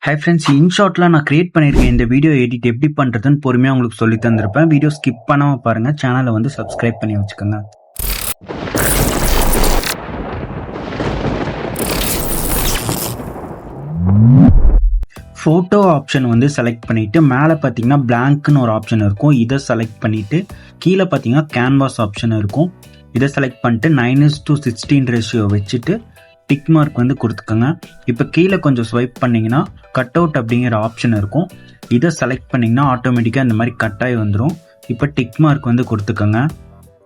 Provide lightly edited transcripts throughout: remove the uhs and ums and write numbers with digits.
Hi friends, இன்ஷாட்டில் நான் create பண்ணியிருக்கேன் இந்த வீடியோ எடிட் எப்படி பண்ணுறதுன்னு பொறுமையாக உங்களுக்கு சொல்லி தந்திருப்பேன். வீடியோ ஸ்கிப் பண்ணாமல் பாருங்கள். சேனலை வந்து சப்ஸ்கிரைப் பண்ணி வச்சுக்கோங்க. ஃபோட்டோ ஆப்ஷன் வந்து செலக்ட் பண்ணிவிட்டு மேலே பார்த்தீங்கன்னா பிளாங்க்னு ஒரு ஆப்ஷன் இருக்கும். இதை செலக்ட் பண்ணிவிட்டு கீழே பார்த்தீங்கன்னா கேன்வாஸ் ஆப்ஷன் இருக்கும். இதை செலக்ட் பண்ணிட்டு 9:16 ரேஷியோ வச்சுட்டு டிக் மார்க் வந்து கொடுத்துக்கோங்க. இப்போ கீழே கொஞ்சம் ஸ்வைப் பண்ணிங்கன்னா கட் அவுட் அப்படிங்கிற ஆப்ஷன் இருக்கும். இதை செலக்ட் பண்ணிங்கன்னா ஆட்டோமேட்டிக்காக இந்த மாதிரி கட்டாகி வந்துடும். இப்போ டிக் மார்க் வந்து கொடுத்துக்கோங்க.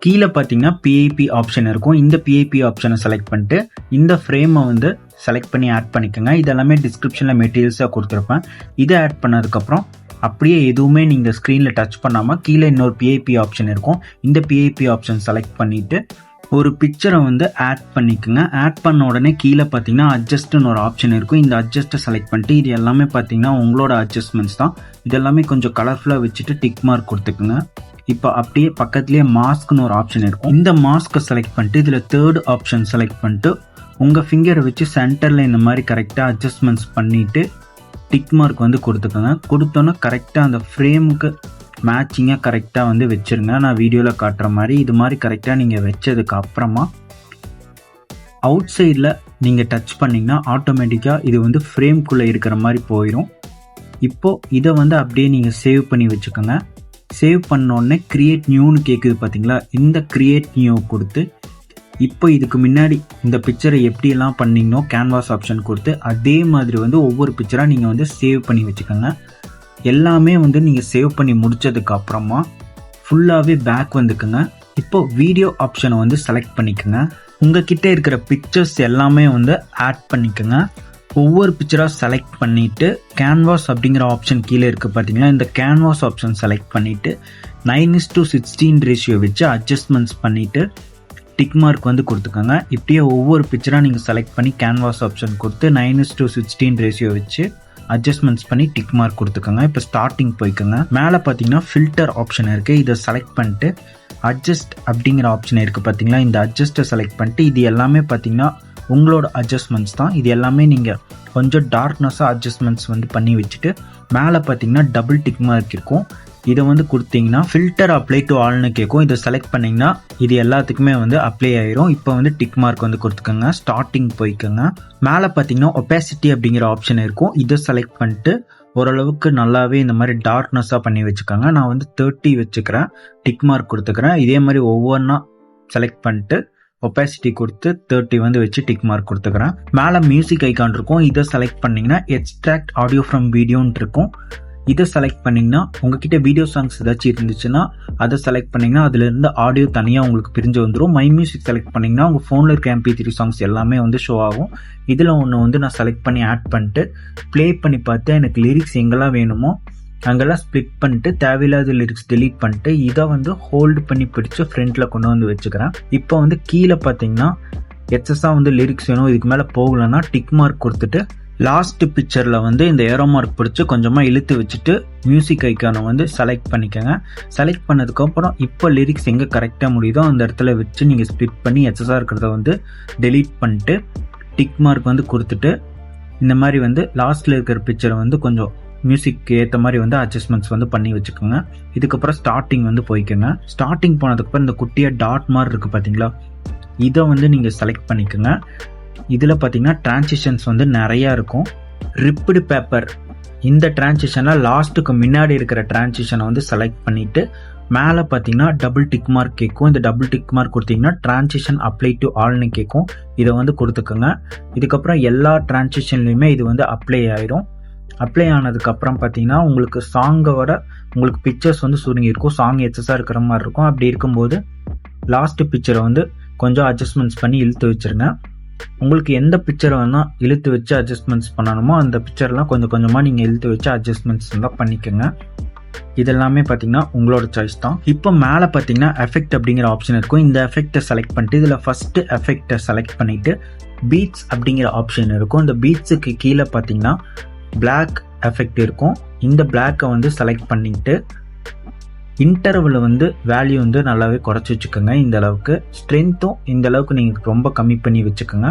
கீழே பார்த்தீங்கன்னா பிஐபி ஆப்ஷன் இருக்கும். இந்த பிஐபி ஆப்ஷனை செலக்ட் பண்ணிட்டு இந்த ஃப்ரேமை வந்து செலக்ட் பண்ணி ஆட் பண்ணிக்கோங்க. இதெல்லாமே டிஸ்கிரிப்ஷனில் மெட்டீரியல்ஸாக கொடுத்துருப்பேன். இதை ஆட் பண்ணதுக்கப்புறம் அப்படியே எதுவுமே நீங்கள் ஸ்க்ரீனில் டச் பண்ணாமல் கீழே இன்னொரு பிஐபி ஆப்ஷன் இருக்கும். இந்த பிஐபி ஆப்ஷன் செலக்ட் பண்ணிவிட்டு ஒரு பிக்சரை வந்து ஆட் பண்ணிக்கோங்க. ஆட் பண்ண உடனே கீழே பார்த்தீங்கன்னா அட்ஜஸ்ட்னு ஒரு ஆப்ஷன் இருக்கும். இந்த அட்ஜஸ்ட்டை செலக்ட் பண்ணிட்டு இது எல்லாமே பார்த்தீங்கன்னா உங்களோட அட்ஜஸ்ட்மெண்ட்ஸ் தான். இது எல்லாமே கொஞ்சம் கலர்ஃபுல்லாக வச்சுட்டு டிக் மார்க் கொடுத்துக்குங்க. இப்போ அப்படியே பக்கத்துலேயே மாஸ்க்னு ஒரு ஆப்ஷன் இருக்கும். இந்த மாஸ்க்கை செலக்ட் பண்ணிட்டு இதில் தேர்ட் ஆப்ஷன் செலக்ட் பண்ணிட்டு உங்கள் ஃபிங்கரை வச்சு சென்டரில் இந்த மாதிரி கரெக்டாக அட்ஜஸ்ட்மெண்ட்ஸ் பண்ணிவிட்டு டிக் மார்க் வந்து கொடுத்துக்கோங்க. கொடுத்தோன்னே கரெக்டாக அந்த ஃப்ரேமுக்கு மேட்சிங்காக கரெக்டாக வந்து வச்சுருங்க. நான் வீடியோவில் காட்டுற மாதிரி இது மாதிரி கரெக்டாக நீங்கள் வச்சதுக்கு அப்புறமா அவுட் சைடில் நீங்கள் டச் பண்ணிங்கன்னா ஆட்டோமேட்டிக்காக இது வந்து ஃப்ரேம்குள்ளே இருக்கிற மாதிரி போயிடும். இப்போது இதை வந்து அப்படியே நீங்கள் சேவ் பண்ணி வச்சுக்கோங்க. சேவ் பண்ணோடனே க்ரியேட் நியூன்னு கேட்குது பார்த்தீங்களா, இந்த க்ரியேட் நியூ கொடுத்து இப்போ இதுக்கு முன்னாடி இந்த பிக்சரை எப்படியெல்லாம் பண்ணிங்கனோ கேன்வாஸ் ஆப்ஷன் கொடுத்து அதே மாதிரி வந்து ஒவ்வொரு பிக்சராக நீங்கள் வந்து சேவ் பண்ணி வச்சுக்கோங்க. எல்லாமே வந்து நீங்கள் சேவ் பண்ணி முடித்ததுக்கு அப்புறமா ஃபுல்லாகவே பேக் வந்துக்குங்க. இப்போது வீடியோ ஆப்ஷனை வந்து செலக்ட் பண்ணிக்கோங்க. உங்ககிட்ட இருக்கிற பிக்சர்ஸ் எல்லாமே வந்து ஆட் பண்ணிக்கோங்க. ஒவ்வொரு பிக்சராக செலக்ட் பண்ணிவிட்டு கேன்வாஸ் அப்படிங்கிற ஆப்ஷன் கீழே இருக்குது பார்த்தீங்களா, இந்த கேன்வாஸ் ஆப்ஷன் செலக்ட் பண்ணிவிட்டு 9:16 ரேஷியோ வச்சு அட்ஜஸ்ட்மெண்ட்ஸ் பண்ணிவிட்டு டிக் மார்க் வந்து கொடுத்துக்கோங்க. இப்படியே ஒவ்வொரு பிக்சராக நீங்கள் செலக்ட் பண்ணி கேன்வாஸ் ஆப்ஷன் கொடுத்து 9:16 ரேஷியோ வச்சு அட்ஜஸ்ட்மெண்ட்ஸ் பண்ணி டிக் மார்க் கொடுத்துக்கோங்க. இப்போ ஸ்டார்டிங் போய்க்கோங்க. மேலே பார்த்தீங்கன்னா ஃபில்டர் ஆப்ஷன் இருக்குது. இதை செலக்ட் பண்ணிட்டு அட்ஜஸ்ட் அப்படிங்கிற ஆப்ஷன் இருக்குது பார்த்தீங்களா, இந்த அட்ஜஸ்ட்டை செலக்ட் பண்ணிட்டு இது எல்லாமே பார்த்தீங்கன்னா உங்களோட அட்ஜஸ்ட்மெண்ட்ஸ் தான். இது எல்லாமே நீங்கள் கொஞ்சம் டார்க்னஸாக அட்ஜஸ்ட்மெண்ட்ஸ் வந்து பண்ணி வச்சுட்டு மேலே பார்த்தீங்கன்னா டபுள் டிக் மார்க் இருக்கும். இதை வந்து கொடுத்தீங்கன்னா ஃபில்டர் அப்ளை டு ஆல்னு கேட்கும். இதை செலக்ட் பண்ணிங்கன்னா இது எல்லாத்துக்குமே வந்து அப்ளை ஆயிரும். இப்போ வந்து டிக் மார்க் வந்து கொடுத்துக்கோங்க. ஸ்டார்டிங் போய்க்கோங்க. மேலே பார்த்தீங்கன்னா ஒபாசிட்டி அப்படிங்கிற ஆப்ஷன் இருக்கும். இதை செலக்ட் பண்ணிட்டு ஓரளவுக்கு நல்லாவே இந்த மாதிரி டார்க்னஸாக பண்ணி வச்சுக்கோங்க. நான் வந்து 30 வச்சுக்கிறேன். டிக் மார்க் கொடுத்துக்கிறேன். இதே மாதிரி ஒவ்வொன்றா செலக்ட் பண்ணிட்டு ஒபாசிட்டி கொடுத்து 30 வந்து வச்சு டிக் மார்க் கொடுத்துக்கிறேன். மேலே மியூசிக் ஐக்கான் இருக்கும். இதை செலக்ட் பண்ணிங்கன்னா எக்ஸ்ட்ராக்ட் ஆடியோ ஃப்ரம் வீடியோன்னு இருக்கும். இதை செலக்ட் பண்ணிங்கன்னா உங்ககிட்ட வீடியோ சாங்ஸ் ஏதாச்சும் இருந்துச்சுன்னா அதை செலக்ட் பண்ணிங்கன்னா அதுலேருந்து ஆடியோ தனியாக உங்களுக்கு பிரிஞ்சு வந்துடும். மை மியூசிக் செலக்ட் பண்ணிங்கன்னா உங்கள் ஃபோனில் இருக்க MP3 சாங்ஸ் எல்லாமே வந்து ஷோ ஆகும். இதில் ஒன்று வந்து நான் செலக்ட் பண்ணி ஆட் பண்ணிட்டு ப்ளே பண்ணி பார்த்து எனக்கு லிரிக்ஸ் எங்கெல்லாம் வேணுமோ அங்கெல்லாம் ஸ்ப்ளிட் பண்ணிட்டு தேவையில்லாத லிரிக்ஸ் டெலீட் பண்ணிட்டு இதை வந்து ஹோல்டு பண்ணி பிடிச்சி ஃப்ரண்ட்டில் கொண்டு வந்து வச்சுக்கிறேன். இப்போ வந்து கீழே பார்த்தீங்கன்னா எக்ஸஸாக வந்து லிரிக்ஸ் வேணும், இதுக்கு மேலே போகலன்னா டிக் மார்க் கொடுத்துட்டு லாஸ்ட் பிக்சரில் வந்து இந்த ஏரோ மார்க் பிடிச்சி கொஞ்சமாக இழுத்து வச்சுட்டு மியூசிக் ஐக்கானை வந்து செலக்ட் பண்ணிக்கோங்க. செலக்ட் பண்ணதுக்கப்புறம் இப்போ லிரிக்ஸ் எங்கே கரெக்டாக முடியுதோ அந்த இடத்துல வச்சு நீங்கள் ஸ்ப்ளிட் பண்ணி எக்ஸஸாக இருக்கிறத வந்து டெலீட் பண்ணிட்டு டிக் மார்க் வந்து கொடுத்துட்டு இந்த மாதிரி வந்து லாஸ்ட்டில் இருக்கிற பிக்சரை வந்து கொஞ்சம் மியூசிக் ஏற்ற மாதிரி வந்து அட்ஜஸ்ட்மெண்ட்ஸ் வந்து பண்ணி வச்சுக்கோங்க. இதுக்கப்புறம் ஸ்டார்டிங் வந்து போய்க்கோங்க. ஸ்டார்டிங் போனதுக்கப்புறம் இந்த குட்டியாக டாட் மாதிரி இருக்குது பார்த்தீங்களா, இதை வந்து நீங்கள் செலக்ட் பண்ணிக்கோங்க. இதில் பார்த்தீங்கன்னா டிரான்சிஷன்ஸ் வந்து நிறையா இருக்கும். ரிப்டு பேப்பர் இந்த டிரான்சிஷனில் லாஸ்ட்டுக்கு முன்னாடி இருக்கிற டிரான்சிஷனை வந்து செலக்ட் பண்ணிவிட்டு மேலே பார்த்தீங்கன்னா டபுள் டிக் மார்க் கேட்கும். இந்த டபுள் டிக் மார்க் கொடுத்தீங்கன்னா டிரான்சிஷன் அப்ளை டு ஆல்னு கேட்கும். இதை வந்து கொடுத்துக்கோங்க. இதுக்கப்புறம் எல்லா டிரான்சிஷன்லையுமே இது வந்து அப்ளை ஆயிரும். அப்ளை ஆனதுக்கப்புறம் பார்த்தீங்கன்னா உங்களுக்கு சாங்கோட உங்களுக்கு பிக்சர்ஸ் வந்து சுருங்கி இருக்கும். சாங் எக்ஸஸாக இருக்கிற மாதிரி இருக்கும். அப்படி இருக்கும்போது லாஸ்ட் பிக்சரை வந்து கொஞ்சம் அட்ஜஸ்ட்மெண்ட்ஸ் பண்ணி இழுத்து வச்சுருங்க. உங்களுக்கு எந்த பிக்சரை வேணால் இழுத்து வச்சு அட்ஜஸ்ட்மெண்ட்ஸ் பண்ணணுமோ அந்த பிக்சர்லாம் கொஞ்சம் கொஞ்சமாக நீங்கள் இழுத்து வச்சு அட்ஜஸ்ட்மெண்ட்ஸ் தான் பண்ணிக்கோங்க. இதெல்லாமே பார்த்தீங்கன்னா உங்களோட சாய்ஸ் தான். இப்போ மேலே பார்த்தீங்கன்னா எஃபெக்ட் அப்படிங்கிற ஆப்ஷன் இருக்கும். இந்த எஃபெக்டை செலக்ட் பண்ணிட்டு இதில் ஃபஸ்ட்டு எஃபெக்டை செலக்ட் பண்ணிவிட்டு பீட்ஸ் அப்படிங்கிற ஆப்ஷன் இருக்கும். இந்த பீட்ஸுக்கு கீழே பார்த்தீங்கன்னா பிளாக் எஃபெக்ட் இருக்கும். இந்த பிளாக்கை வந்து செலக்ட் பண்ணிட்டு இன்டர்வல் வந்து வேல்யூ வந்து நல்லாவே குறைச்சி வச்சுக்கோங்க. இந்த அளவுக்கு ஸ்ட்ரென்த்தும் இந்த அளவுக்கு நீங்கள் ரொம்ப கம்மி பண்ணி வச்சுக்கோங்க.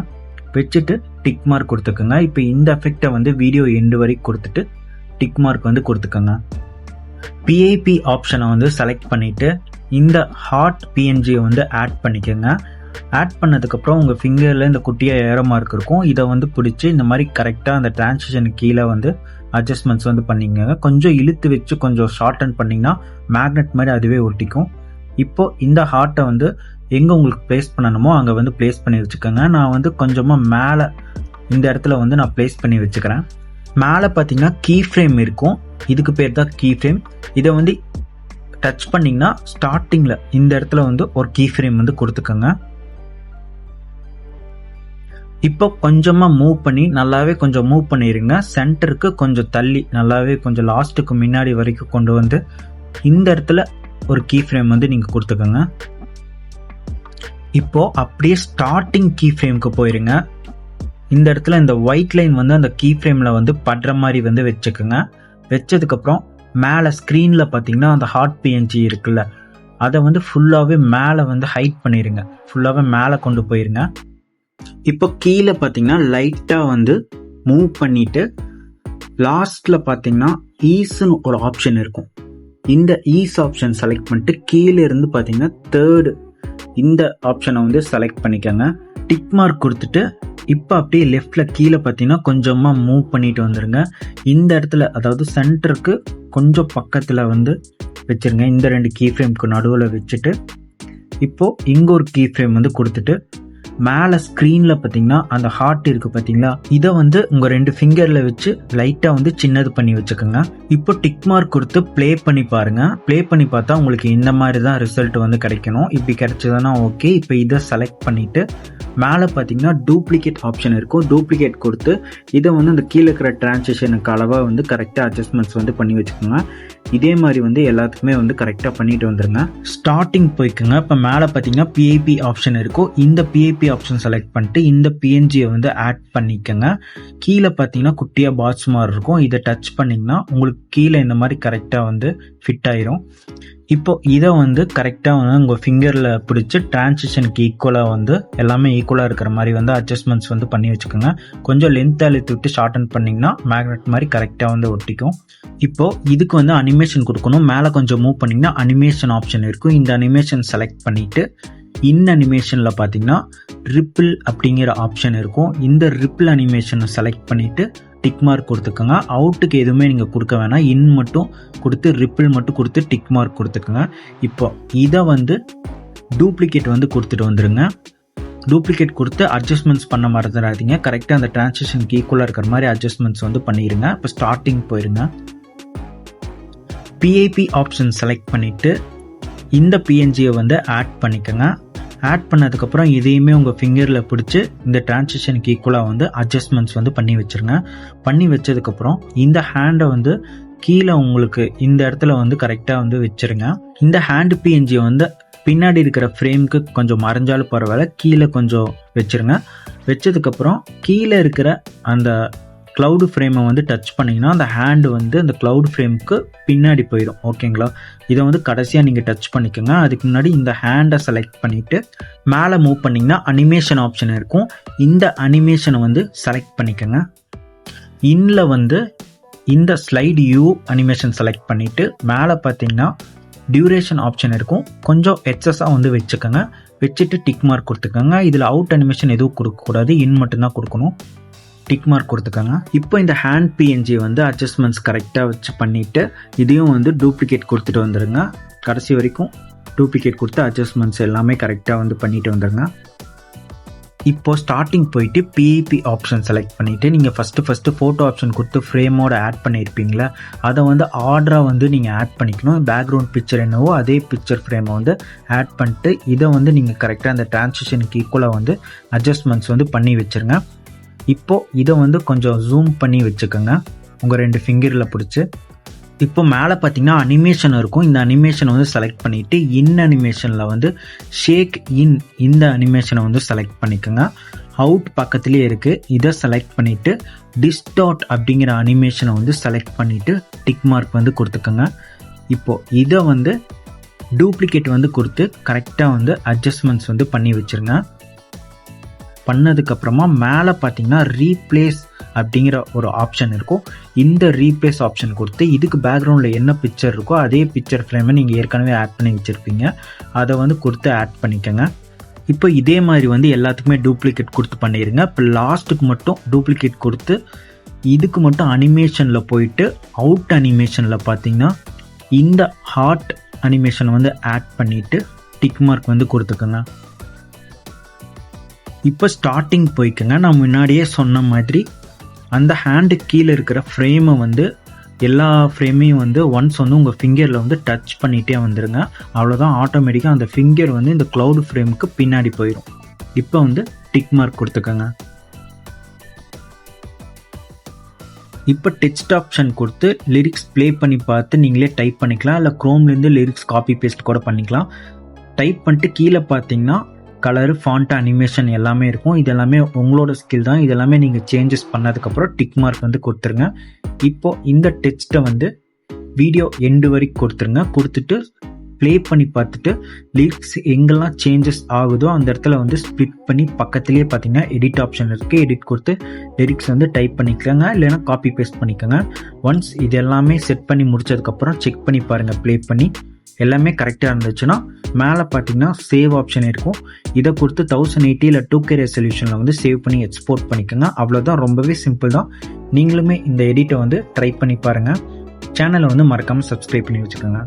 வச்சுட்டு டிக் மார்க் கொடுத்துக்கோங்க. இப்போ இந்த எஃபெக்டை வந்து வீடியோ எண்டு வரைக்கும் கொடுத்துட்டு டிக் மார்க் வந்து கொடுத்துக்கோங்க. பிஐபி ஆப்ஷனை வந்து செலக்ட் பண்ணிவிட்டு இந்த ஹார்ட் பிஎன்ஜியை வந்து ஆட் பண்ணிக்கோங்க. ஆட் பண்ணதுக்கப்புறம் உங்கள் ஃபிங்கரில் இந்த குட்டியாக ஏரோ மார்க் இருக்கும். இதை வந்து பிடிச்சி இந்த மாதிரி கரெக்டாக அந்த டிரான்சிஷனுக்கு கீழே வந்து அட்ஜஸ்ட்மெண்ட்ஸ் வந்து பண்ணிக்கோங்க. கொஞ்சம் இழுத்து வச்சு கொஞ்சம் ஷார்டன் பண்ணிங்கன்னா மேக்னெட் மாதிரி அதுவே ஒட்டிக்கும். இப்போது இந்த ஹார்ட்டை வந்து எங்கே உங்களுக்கு ப்ளேஸ் பண்ணணுமோ அங்கே வந்து ப்ளேஸ் பண்ணி வச்சுக்கோங்க. நான் வந்து கொஞ்சமாக மேலே இந்த இடத்துல வந்து நான் ப்ளேஸ் பண்ணி வச்சுக்கிறேன். மேலே பார்த்தீங்கன்னா கீ ஃப்ரேம் இருக்கும். இதுக்கு பேர் தான் கீ ஃப்ரேம். இதை வந்து டச் பண்ணிங்கன்னா ஸ்டார்டிங்கில் இந்த இடத்துல வந்து ஒரு கீ ஃப்ரேம் வந்து கொடுத்துக்கோங்க. இப்போ கொஞ்சமாக மூவ் பண்ணி நல்லாவே கொஞ்சம் மூவ் பண்ணிடுங்க. சென்டருக்கு கொஞ்சம் தள்ளி நல்லாவே கொஞ்சம் லாஸ்ட்டுக்கு முன்னாடி வரைக்கும் கொண்டு வந்து இந்த இடத்துல ஒரு கீ ஃப்ரேம் வந்து நீங்கள் கொடுத்துக்கோங்க. இப்போது அப்படியே ஸ்டார்டிங் கீ ஃப்ரேமுக்கு போயிருங்க. இந்த இடத்துல இந்த ஒயிட் லைன் வந்து அந்த கீ ஃப்ரேமில் வந்து படுற மாதிரி வந்து வச்சுக்கோங்க. வச்சதுக்கப்புறம் மேலே ஸ்க்ரீனில் பார்த்தீங்கன்னா அந்த ஹார்ட் பிஎன்ஜி இருக்குல்ல, அதை வந்து ஃபுல்லாகவே மேலே வந்து ஹைட் பண்ணிடுங்க. ஃபுல்லாகவே மேலே கொண்டு போயிருங்க. இப்போ கீழே பார்த்தீங்கன்னா லைட்டாக வந்து மூவ் பண்ணிவிட்டு லாஸ்ட்டில் பார்த்தீங்கன்னா ஈஸ்ன்னு ஒரு ஆப்ஷன் இருக்கும். இந்த ஈஸ் ஆப்ஷன் செலக்ட் பண்ணிட்டு கீழே இருந்து பார்த்தீங்கன்னா தேர்டு இந்த ஆப்ஷனை வந்து செலக்ட் பண்ணிக்கோங்க. டிக் மார்க் கொடுத்துட்டு இப்போ அப்படியே லெஃப்டில் கீழே பார்த்தீங்கன்னா கொஞ்சமாக மூவ் பண்ணிட்டு வந்துடுங்க. இந்த இடத்துல அதாவது சென்டருக்கு கொஞ்சம் பக்கத்தில் வந்து வச்சுருங்க. இந்த 2 கீ ஃப்ரேம்க்கு நடுவில் வச்சுட்டு இப்போது இங்கே ஒரு கீ ஃப்ரேம் வந்து கொடுத்துட்டு மேலே ஸ்க்ரீனில் பார்த்தீங்கன்னா அந்த ஹார்ட் இருக்குது பார்த்தீங்களா, இதை வந்து உங்கள் 2 ஃபிங்கரில் வச்சு லைட்டாக வந்து சின்னது பண்ணி வச்சுக்கோங்க. இப்போ டிக் மார்க் கொடுத்து ப்ளே பண்ணி பாருங்கள். ப்ளே பண்ணி பார்த்தா உங்களுக்கு இந்த மாதிரி தான் ரிசல்ட் வந்து கிடைக்கணும். இப்படி கிடைச்சதுன்னா ஓகே. இப்போ இதை செலக்ட் பண்ணிவிட்டு மேலே பார்த்தீங்கன்னா டூப்ளிகேட் ஆப்ஷன் இருக்கும். டூப்ளிகேட் கொடுத்து இதை வந்து அந்த கீழே இருக்கிற டிரான்சிஷனுக்கு அளவாக வந்து கரெக்டாக அட்ஜஸ்ட்மெண்ட்ஸ் வந்து பண்ணி வச்சுக்கோங்க. இதே மாதிரி வந்து எல்லாத்துக்குமே வந்து கரெக்டாக பண்ணிட்டு வந்துடுங்க. ஸ்டார்டிங் போய்க்குங்க. இப்போ மேலே பார்த்தீங்கன்னா பிஐபி ஆப்ஷன் இருக்கும். இந்த பிஐபி ஆப்ஷன் செலக்ட் பண்ணிட்டு இந்த பிஎன்ஜியை வந்து ஆட் பண்ணிக்கோங்க. கீழே பார்த்தீங்கன்னா குட்டியாக பாட்ஸ் மாதிரி இருக்கும். இதை டச் பண்ணிங்கன்னா உங்களுக்கு கீழே இந்த மாதிரி கரெக்டாக வந்து ஃபிட் ஆயிரும். இப்போ இதை வந்து கரெக்டாக வந்து உங்கள் ஃபிங்கரில் பிடிச்சி டிரான்சிஷனுக்கு ஈக்குவலாக வந்து எல்லாமே ஈக்குவலாக இருக்கிற மாதிரி வந்து அட்ஜஸ்ட்மெண்ட்ஸ் வந்து பண்ணி வச்சுக்கோங்க. கொஞ்சம் லென்த் அழுத்தி விட்டு ஷார்டன் பண்ணிங்கன்னா மேக்னெட் மாதிரி கரெக்டாக வந்து ஒட்டிக்கும். இப்போது இதுக்கு வந்து அனிமேஷன் கொடுக்கணும். மேலே கொஞ்சம் மூவ் பண்ணிங்கன்னா அனிமேஷன் ஆப்ஷன் இருக்கும். இந்த அனிமேஷன் செலக்ட் பண்ணிவிட்டு இந்த அனிமேஷனில் பார்த்தீங்கன்னா ரிப்பிள் அப்படிங்கிற ஆப்ஷன் இருக்கும். இந்த ரிப்பிள் அனிமேஷனை செலக்ட் பண்ணிவிட்டு டிக் மார்க் கொடுத்துக்கோங்க. அவுட்டுக்கு எதுவுமே நீங்கள் கொடுக்க வேணாம். இன் மட்டும் கொடுத்து ரிப்பிள் மட்டும் கொடுத்து டிக் மார்க் கொடுத்துக்கோங்க. இப்போ இதை வந்து டூப்ளிகேட் வந்து கொடுத்துட்டு வந்துடுங்க. டூப்ளிகேட் கொடுத்து அட்ஜஸ்ட்மெண்ட்ஸ் பண்ண மறந்துடாதீங்க. கரெக்டாக அந்த டிரான்சிஷனுக்கு ஈக்குவலாக இருக்கிற மாதிரி அட்ஜஸ்ட்மெண்ட்ஸ் வந்து பண்ணிடுங்க. இப்போ ஸ்டார்டிங் போயிருங்க. பிஐபி ஆப்ஷன் செலக்ட் பண்ணிவிட்டு இந்த பிஎன்ஜியை வந்து ஆட் பண்ணிக்கோங்க. ஆட் பண்ணதுக்கப்புறம் இதையுமே உங்கள் ஃபிங்கரில் பிடிச்சி இந்த டிரான்சிஷனுக்கு ஈக்குவலாக வந்து அட்ஜஸ்ட்மெண்ட்ஸ் வந்து பண்ணி வச்சுருங்க. பண்ணி வச்சதுக்கப்புறம் இந்த ஹேண்டை வந்து கீழே உங்களுக்கு இந்த இடத்துல வந்து கரெக்டாக வந்து வச்சுருங்க. இந்த ஹேண்ட் பிஎன்ஜியை வந்து பின்னாடி இருக்கிற ஃப்ரேமுக்கு கொஞ்சம் மறைஞ்சாலும் பரவாயில்ல, கீழே கொஞ்சம் வச்சுருங்க. வச்சதுக்கப்புறம் கீழே இருக்கிற அந்த க்ளவுடு ஃப்ரேமை வந்து டச் பண்ணிங்கன்னா அந்த ஹேண்டு வந்து அந்த க்ளவுடு ஃப்ரேமுக்கு பின்னாடி போயிடும். ஓகேங்களா? இதை வந்து கடைசியாக நீங்கள் டச் பண்ணிக்கோங்க. அதுக்கு முன்னாடி இந்த ஹேண்டை செலக்ட் பண்ணிவிட்டு மேலே மூவ் பண்ணிங்கன்னா அனிமேஷன் ஆப்ஷன் இருக்கும். இந்த அனிமேஷனை வந்து செலக்ட் பண்ணிக்கோங்க. இன்னில் வந்து இந்த ஸ்லைடு யூ அனிமேஷன் செலக்ட் பண்ணிவிட்டு மேலே பார்த்தீங்கன்னா டியூரேஷன் ஆப்ஷன் இருக்கும். கொஞ்சம் எக்ஸஸாக வந்து வச்சுக்கோங்க. வச்சுட்டு டிக் மார்க் கொடுத்துக்கோங்க. இதில் அவுட் அனிமேஷன் எதுவும் கொடுக்கக்கூடாது, இன் மட்டும்தான் கொடுக்கணும். டிக் மார்க் கொடுத்துக்கோங்க. இப்போ இந்த ஹேண்ட் பிஎன்ஜி வந்து அட்ஜஸ்ட்மெண்ட்ஸ் கரெக்டாக வச்சு பண்ணிவிட்டு இதையும் வந்து டூப்ளிகேட் கொடுத்துட்டு வந்துடுங்க. கடைசி வரைக்கும் டூப்ளிகேட் கொடுத்து அட்ஜஸ்ட்மெண்ட்ஸ் எல்லாமே கரெக்டாக வந்து பண்ணிட்டு வந்துடுங்க. இப்போது ஸ்டார்டிங் போயிட்டு பிஐபி ஆப்ஷன் செலக்ட் பண்ணிவிட்டு நீங்கள் ஃபஸ்ட்டு ஃபோட்டோ ஆப்ஷன் கொடுத்து ஃப்ரேமோட ஆட் பண்ணியிருப்பீங்களா, அதை வந்து ஆர்டராக வந்து நீங்கள் ஆட் பண்ணிக்கணும். பேக்ரவுண்ட் பிக்சர் என்னவோ அதே பிக்சர் ஃப்ரேமை வந்து ஆட் பண்ணிட்டு இதை வந்து நீங்கள் கரெக்டாக அந்த டிரான்சிஷனுக்கு ஈக்குவலாக வந்து அட்ஜஸ்ட்மெண்ட்ஸ் வந்து பண்ணி வச்சுருங்க. இப்போது இதை வந்து கொஞ்சம் ஜூம் பண்ணி வச்சுக்கோங்க உங்கள் 2 ஃபிங்கரில் பிடிச்சி. இப்போ மேலே பார்த்தீங்கன்னா அனிமேஷன் இருக்கும். இந்த அனிமேஷனை வந்து செலக்ட் பண்ணிவிட்டு இன் அனிமேஷனில் வந்து ஷேக் இன் இந்த அனிமேஷனை வந்து செலக்ட் பண்ணிக்கோங்க. அவுட் பக்கத்துலேயே இருக்குது. இதை செலக்ட் பண்ணிவிட்டு டிஸ்டார்ட் அப்படிங்கிற அனிமேஷனை வந்து செலக்ட் பண்ணிவிட்டு டிக் மார்க் வந்து கொடுத்துக்கோங்க. இப்போது இதை வந்து டூப்ளிகேட் வந்து கொடுத்து கரெக்டாக வந்து அட்ஜஸ்ட்மெண்ட்ஸ் வந்து பண்ணி வச்சுருங்க. பண்ணதுக்கப்புறமா மேலே பார்த்தீங்கன்னா ரீப்ளேஸ் அப்படிங்கிற ஒரு ஆப்ஷன் இருக்கும். இந்த ரீப்ளேஸ் ஆப்ஷன் கொடுத்து இதுக்கு பேக்ரவுண்டில் என்ன பிக்சர் இருக்கோ அதே பிக்சர் ஃப்ரேமை நீங்கள் ஏற்கனவே ஆட் பண்ணி வச்சுருப்பீங்க, அதை வந்து கொடுத்து ஆட் பண்ணிக்கோங்க. இப்போ இதே மாதிரி எல்லாத்துக்குமே டூப்ளிகேட் கொடுத்து பண்ணிடுங்க. இப்போ லாஸ்ட்டுக்கு மட்டும் டூப்ளிகேட் கொடுத்து இதுக்கு மட்டும் அனிமேஷனில் போயிட்டு அவுட் அனிமேஷனில் பார்த்தீங்கன்னா இந்த ஹார்ட் அனிமேஷனை ஆட் பண்ணிவிட்டு டிக் மார்க் கொடுத்துக்கோங்க. இப்போ ஸ்டார்டிங் போய்க்குங்க. நான் முன்னாடியே சொன்ன மாதிரி அந்த ஹேண்டு கீழே இருக்கிற ஃப்ரேமை எல்லா ஃப்ரேமையும் ஒன்ஸ் உங்கள் ஃபிங்கரில் டச் பண்ணிகிட்டே வந்துடுங்க. அவ்வளோதான், ஆட்டோமேட்டிக்காக அந்த ஃபிங்கர் இந்த க்ளவுட் ஃப்ரேமுக்கு பின்னாடி போயிடும். இப்போ டிக் மார்க் கொடுத்துக்கோங்க. இப்போ டெக்ஸ்ட் ஆப்ஷன் கொடுத்து லிரிக்ஸ் ப்ளே பண்ணி பார்த்து நீங்களே டைப் பண்ணிக்கலாம், இல்லை க்ரோம்லேருந்து லிரிக்ஸ் காப்பி பேஸ்ட் கூட பண்ணிக்கலாம். டைப் பண்ணிட்டு கீழே பார்த்தீங்கன்னா கலரு, ஃபாண்ட், அனிமேஷன் எல்லாமே இருக்கும். இதெல்லாமே உங்களோட ஸ்கில் தான். இதெல்லாமே நீங்கள் சேஞ்சஸ் பண்ணதுக்கப்புறம் டிக் மார்க் கொடுத்துருங்க. இப்போ இந்த டெக்ஸ்ட்டை வீடியோ எண்டு வரைக்கும் கொடுத்துருங்க. கொடுத்துட்டு ப்ளே பண்ணி பார்த்துட்டு லிரிக்ஸ் எங்கெல்லாம் சேஞ்சஸ் ஆகுதோ அந்த இடத்துல ஸ்ப்ளிட் பண்ணி பக்கத்துலேயே பார்த்தீங்கன்னா எடிட் ஆப்ஷன் இருக்குது. எடிட் கொடுத்து லிரிக்ஸ் டைப் பண்ணிக்கோங்க, இல்லைன்னா காப்பி பேஸ்ட் பண்ணிக்கோங்க. ஒன்ஸ் இது எல்லாமே செட் பண்ணி முடிச்சதுக்கப்புறம் செக் பண்ணி பாருங்கள். ப்ளே பண்ணி எல்லாமே கரெக்டாக இருந்துச்சுன்னா மேலே பார்த்தீங்கன்னா சேவ் ஆப்ஷன் இருக்கும். இதை கொடுத்து 1080 இல்லை 2K ரெசல்யூஷனில் சேவ் பண்ணி எக்ஸ்போர்ட் பண்ணிக்கோங்க. அவ்வளோதான், ரொம்பவே சிம்பிள் தான். நீங்களுமே இந்த எடிட்டை ட்ரை பண்ணி பாருங்கள். சேனலை மறக்காமல் சப்ஸ்கிரைப் பண்ணி வச்சுக்கோங்க.